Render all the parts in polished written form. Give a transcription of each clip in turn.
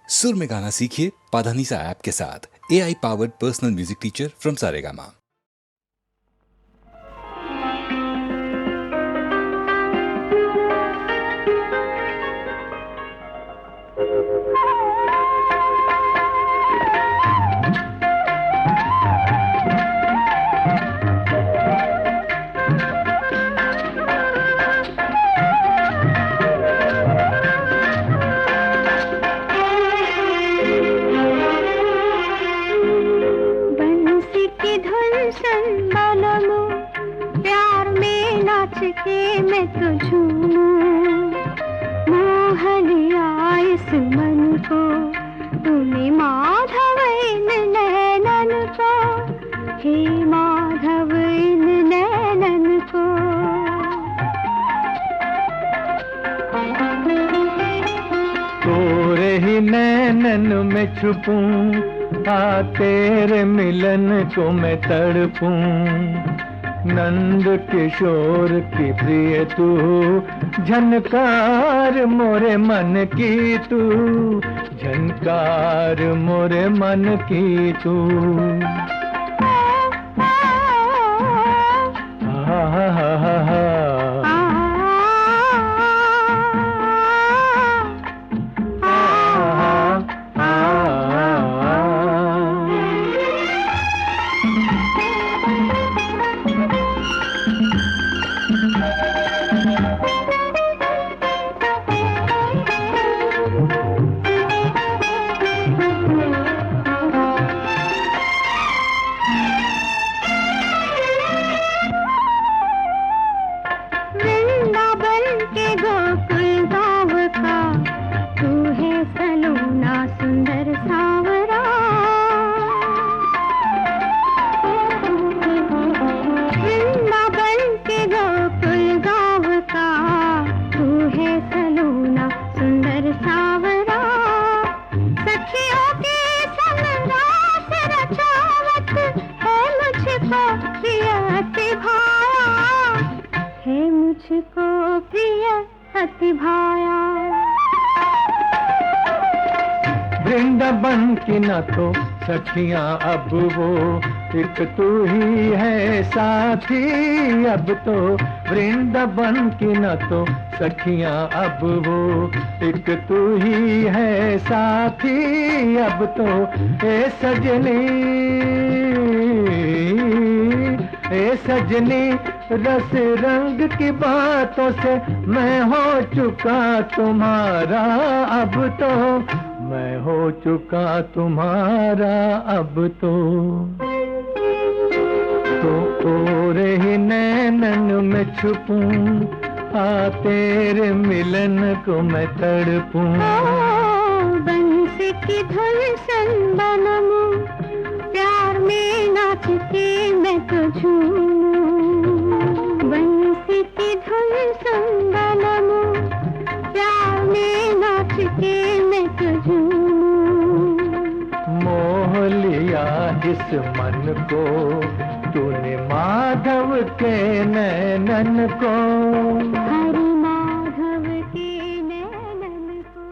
सुर में गाना सीखिए पाधानीसा ऐप के साथ। AI powered personal music teacher from Saregama. प्यार में नाच के मैं तो झूमूं, मोह लिया इस मन को तूने माधव इन नैनन को, हे माधव इन नैनन को। तोरे ही नैनन में छुपूं, आ तेरे मिलन को मैं तड़पूं। नंद किशोर की प्रिय तू, झनकार मोरे मन की तू, झनकार मोरे मन की तू। वृंदावन की न तो सखियां अब वो, एक तू ही है साथी अब तो। वृंदावन की न तो सखियां अब वो, एक तू ही है साथी अब तो। ए सजनी ए सजनी, रस रंग की बातों से मैं हो चुका तुम्हारा अब तो, मैं हो चुका तुम्हारा अब तो। तोरे ही नैनन में छुपूं, आ तेरे मिलन को मैं तड़पूं। बंसी की धुन सन बनूं, प्यार में नाच के मैं तो झूमूं। बंसी की धुन सन बनूं, प्यार में नाच के मैं तो झूमूं। मोह लिया इस मन को तूने माधव के नैनन को, हरि माधव के नैनन को।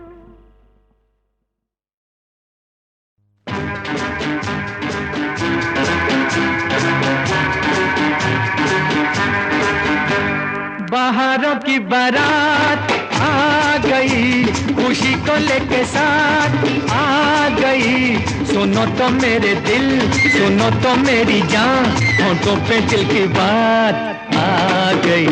बाहरों की बारात आ गई, खुशी को लेके साथ आ गई। सुनो तो मेरे दिल, सुनो तो मेरी जान, होठों पे दिल की बात आ गई।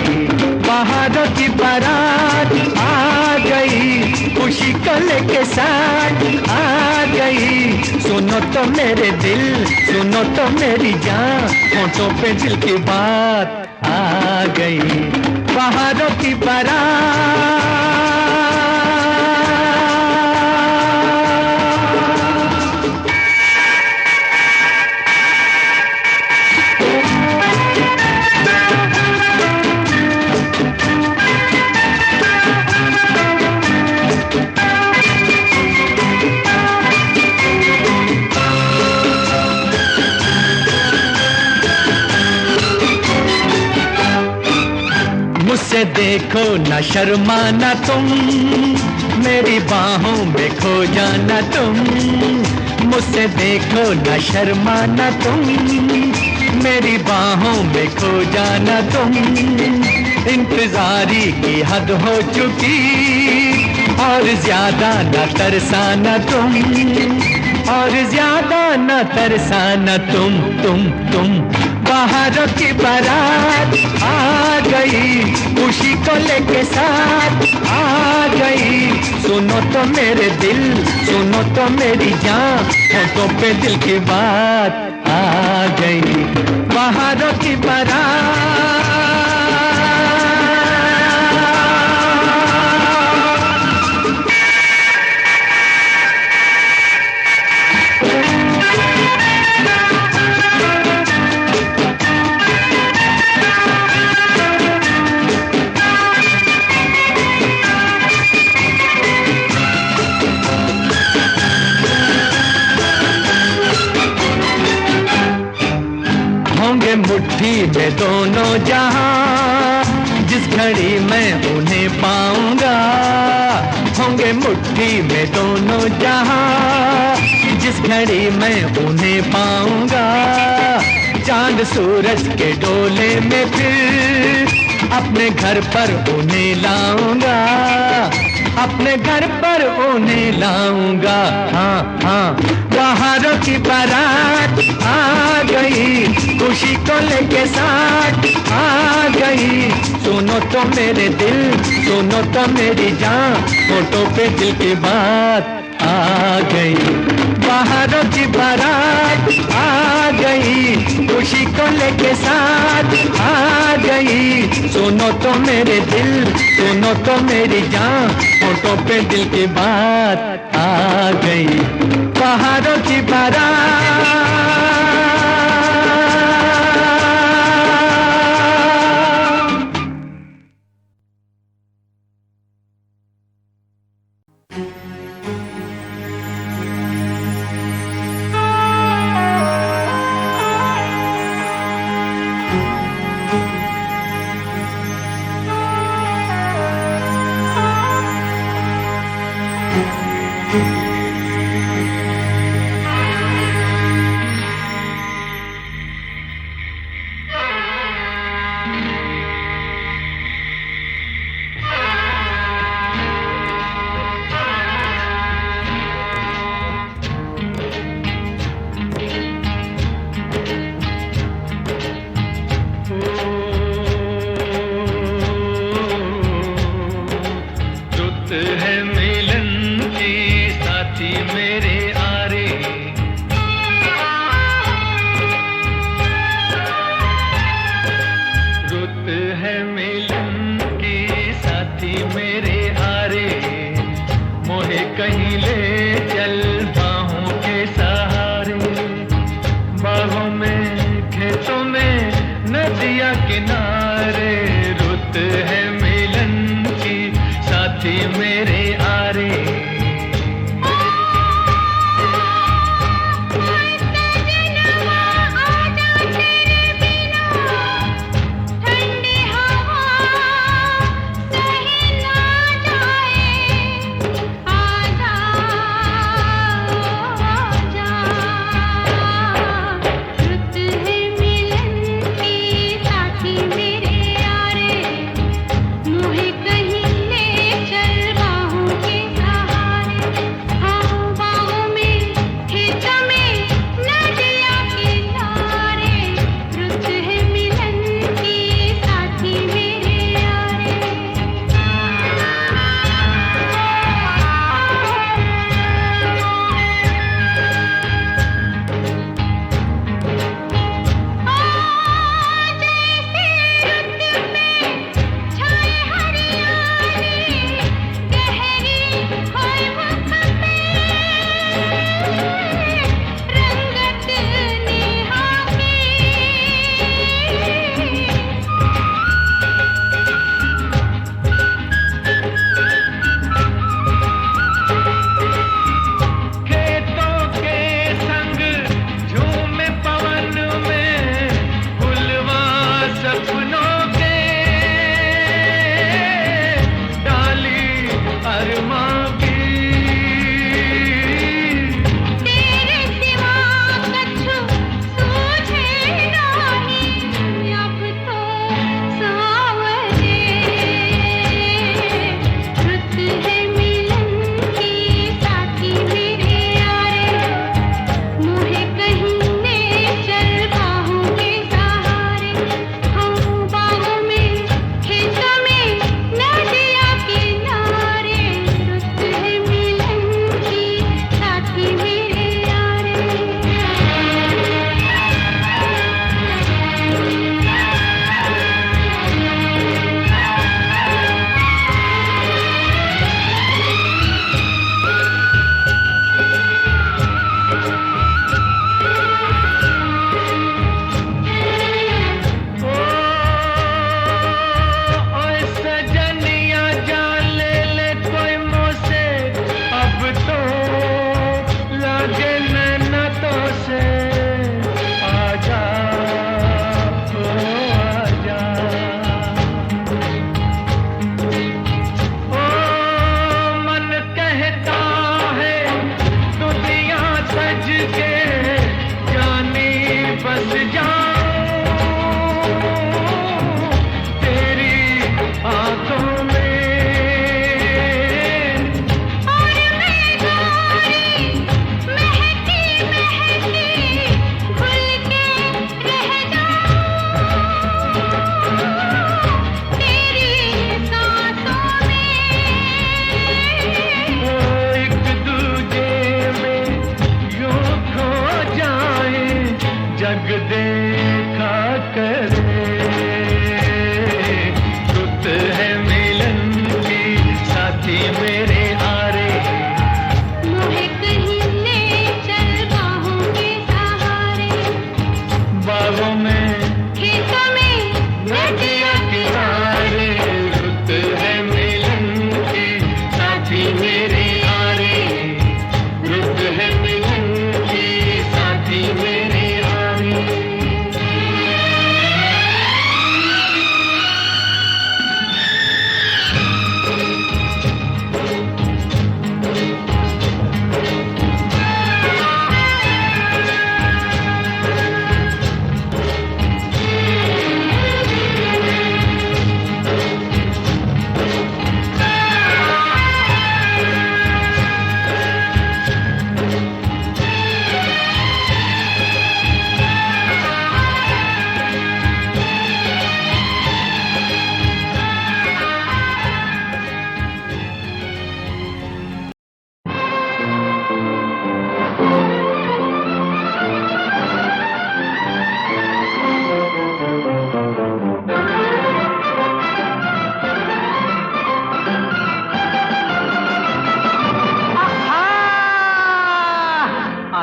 बाहरों की बारात आ गई, खुशी को लेके साथ आ गई। सुनो तो मेरे दिल, सुनो तो मेरी जान, होठों पे दिल की बात आ गई। बाहरों की बारात मुझसे देखो न शर्माना तुम, मेरी बाहों में खो जाना तुम, मुझसे देखो न शर्माना तुम, मेरी बाहों में खो जाना तुम। इंतजारी की हद हो चुकी, और ज्यादा न तरसाना तुम, और ज्यादा न तरसाना तुम। बाहरों की बारात आ गई, खुशी को लेके साथ आ गई। सुनो तो मेरे दिल, सुनो तो मेरी जान, होठों पे दिल की बात आ गई। बाहरों की बारात मुट्ठी में दोनों जहां, जिस घड़ी मैं उन्हें पाऊंगा। होंगे मुट्ठी में दोनों जहां, जिस घड़ी मैं उन्हें पाऊंगा। चांद सूरज के डोले में फिर अपने घर पर उन्हें लाऊंगा, अपने घर पर उन्हें लाऊंगा। हाँ, बाहरों की बारात आ गई, खुशी को लेके साथ आ गई। सुनो तो मेरे दिल, सुनो तो मेरी जान, होठों पे दिल की बात आ गई। बाहरों की बारात आ गई, खुशी को लेके साथ आ गई। सुनो तो मेरे दिल, सुनो तो मेरी जान, होठों पे दिल की बात आ गई। बाहरों की बारात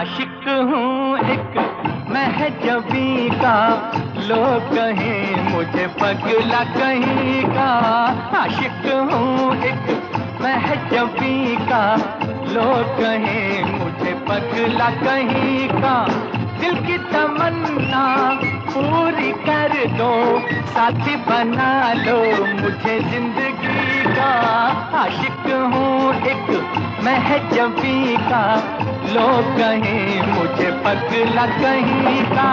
आशिक हूँ एक महजबी का, लोग कहें मुझे पगला कहीं का। आशिक हूँ एक महजबी का, लोग कहें मुझे पगला कहीं का। दिल की तमन्ना पूरी कर दो, साथी बना लो मुझे जिंदगी का। आशिक हूँ एक महजबी का, लोग कहें मुझे पगला कहीं का।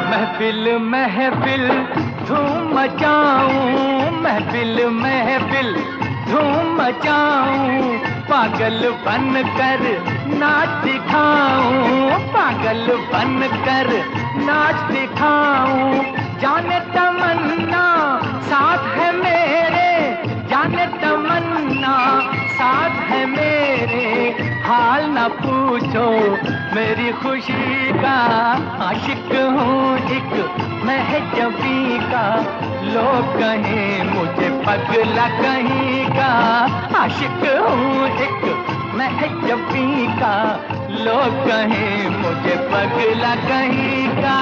महफिल महफिल धूम मचाऊं, महफिल महफिल धूम मचाऊं। पागल बन कर नाच दिखाऊं, पागल बन कर नाच दिखाऊं। जाने तमन्ना साथ है मेरे, जाने तमन्ना साथ है मेरे। हाल न पूछो मेरी खुशी का। आशिक हूँ एक महजबी का, लोग कहें मुझे पगला कहीं का। आशिक हूँ एक महजबी का, लोग कहें मुझे पगला कहीं का।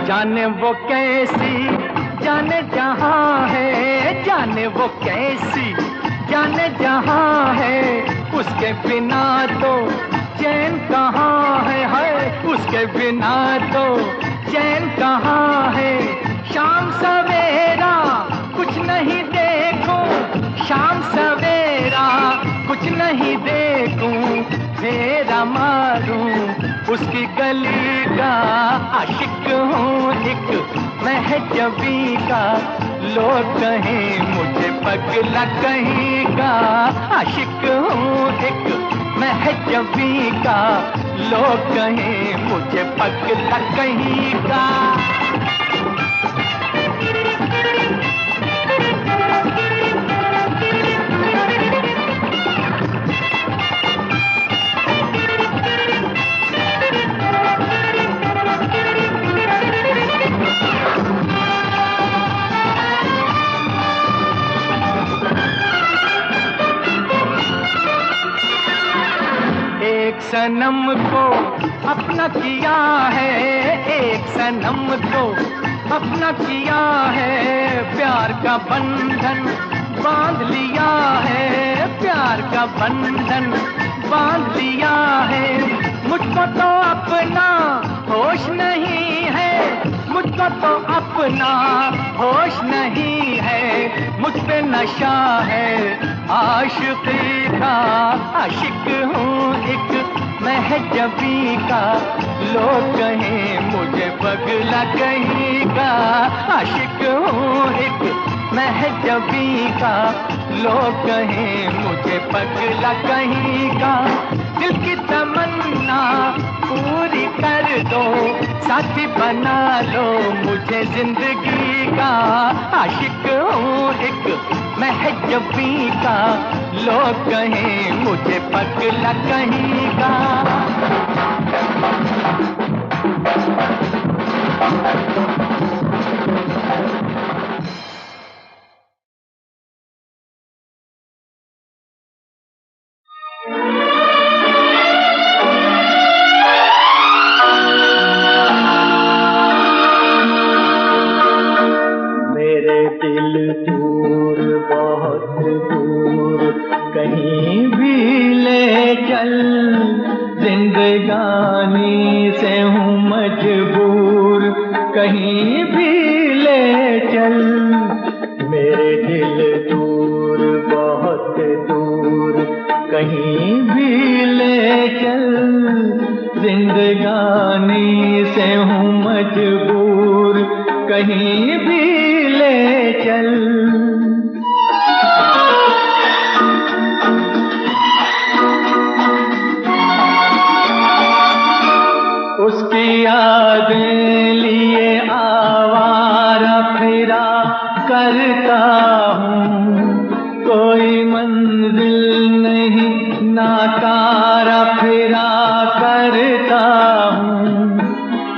जाने वो कैसी जाने जहाँ है, जाने वो कैसी जाने जहाँ है। उसके बिना तो चैन कहाँ है, उसके बिना तो चैन कहाँ है। शाम सवेरा कुछ नहीं देखूं, शाम सवेरा कुछ नहीं देखूं। फेरा मारूं उसकी गली का। आशिक हूँ एक महजबी का, लोग कहें मुझे पगला कहीं का। आशिक हूँ एक महजबी का, लोग कहें मुझे पगला कहीं का। एक सनम को अपना किया है, एक सनम को अपना किया है। प्यार का बंधन बांध लिया है, प्यार का बंधन बांध लिया है। मुझको तो अपना होश नहीं है, मुझको तो अपना होश नहीं है। मुझ पे नशा है आशिकी का। आशिक हूँ एक महजबी का, लोग कहें मुझे पगला कहीं का। आशिक हूँ एक महजबी का, लोग कहें मुझे पगला कहीं का। दिल की तमन्ना पूरी कर दो, साथी बना लो मुझे जिंदगी का। आशिक हूँ एक महजबी का, लोग कहें मुझे पगला कहीं का। मेरे दिल दूर बहुत दूर कहीं भी ले चल, जिंदगानी से हूँ मजबूर कहीं भी ले चल। मेरे दिल दूर बहुत दूर कहीं कहीं भी ले चल। उसकी यादें लिए आवारा फिरा करता हूँ, कोई मंजिल नहीं नाकारा फिरा करता हूँ,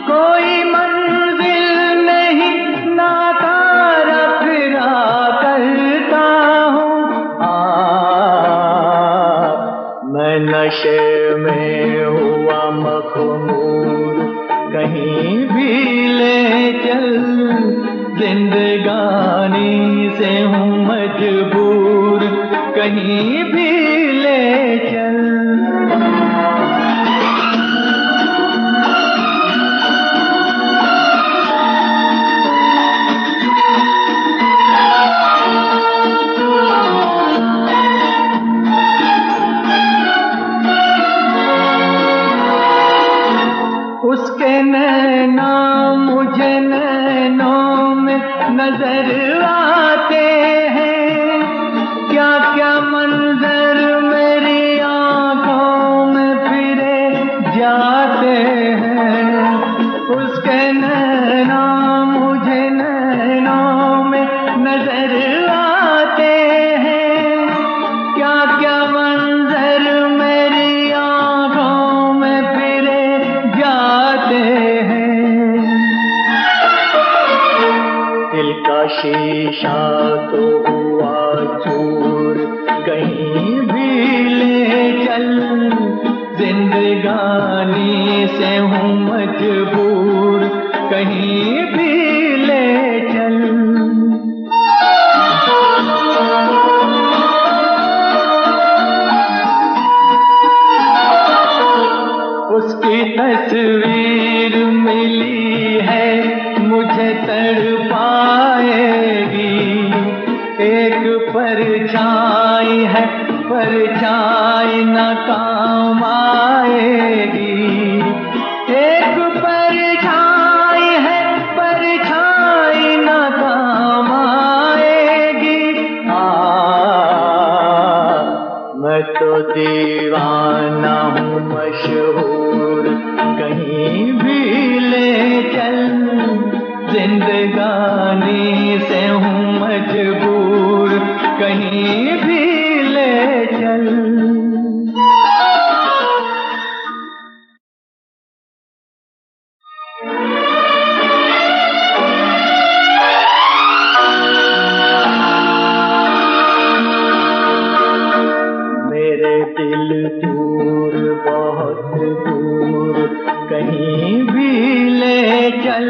कोई मंजिल नहीं नाकारा फिरा करता हूँ। मैं नशे में हुआ मखमूर, कहीं भी ले चल, जिंदगानी से हूँ मजबूर, कहीं भी ले चल। उसके नैना मुझे नैनों में नजर आते हैं, क्या क्या मंजर मेरी आंखों में फिरे जाते हैं। उसके नैना मुझे नैनों में नजर आते हैं, क्या क्या मंजर मेरी आंखों में फिरे जाते हैं। दिल का शीशा तो हुआ चूर, कहीं भी ले चल, जिंदगानी से हूँ मजबूर, कहीं भी ले चल। उसकी तस्वीर मिली है मुझे तड़पाएगी, एक परछाई है परछाई न काम आएगी, एक परछाई है परछाई न काम आएगी। मैं तो दीवाना हूँ मशहूर, कहीं भी ले चल, जिंदगानी से हूँ मजबूर, कहीं भी ले चल। मेरे दिल दूर बहुत दूर, कहीं भी ले चल,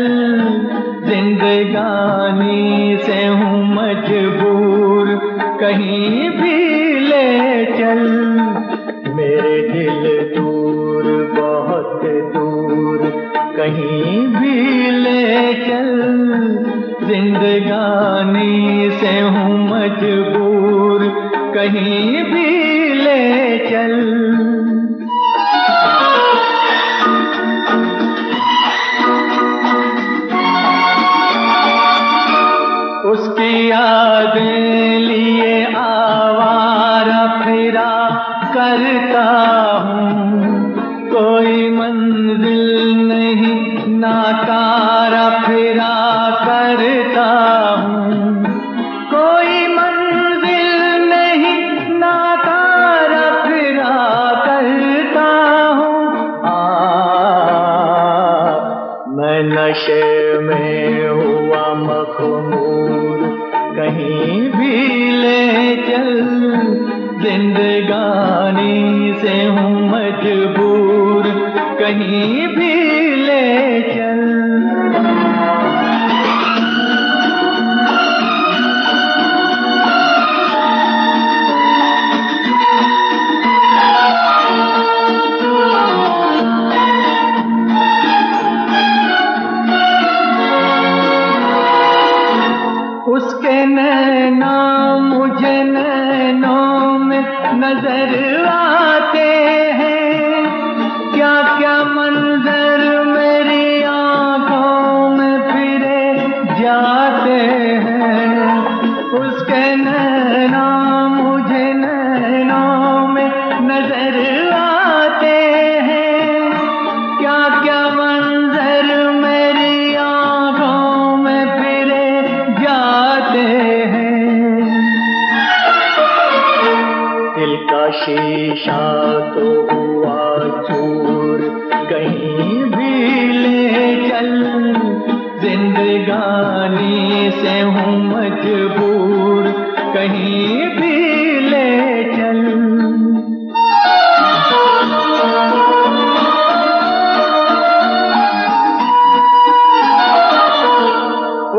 जिंदगानी से हूँ मजबूर, कहीं भी ले चल। मेरे दिल दूर बहुत दूर, कहीं भी ले चल, जिंदगानी से हूँ मजबूर, कहीं भी ले चल। उसकी यादें लिए आवारा फिरा करता हूँ, कोई मंजिल नहीं नाकारा फिरा करता हूँ, कोई मंजिल नहीं नाकारा फिरा करता हूँ। मैं नशे में हुआ मखमूर, कहीं भी ले चल, जिंदगानी से हूँ मजबूर, कहीं भी ले चल। उसके नैना मुझे नैनों में नजर आते हैं, क्या क्या मंजर मेरी आंखों में फिरे दिल का शीशा तो हुआ चूर, कहीं भी ले चल, जिंदगानी से हूँ मजबूर, कहीं भी ले चल।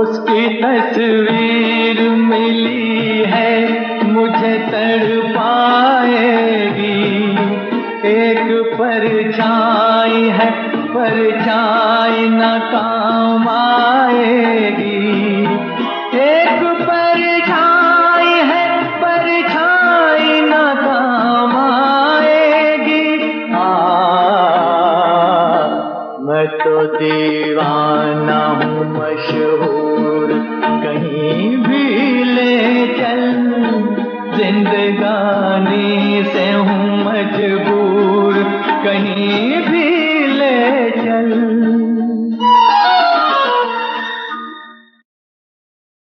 उसकी तस्वीर मिली है मुझे तड़पाएगी, एक परछाई है परछाई न काम आएगी, एक परछाई है परछाई न काम आएगी। मैं तो दीवाना हूँ मशहूर, कहीं भी ले चल, जिंदगानी से हूँ मजबूर, कहीं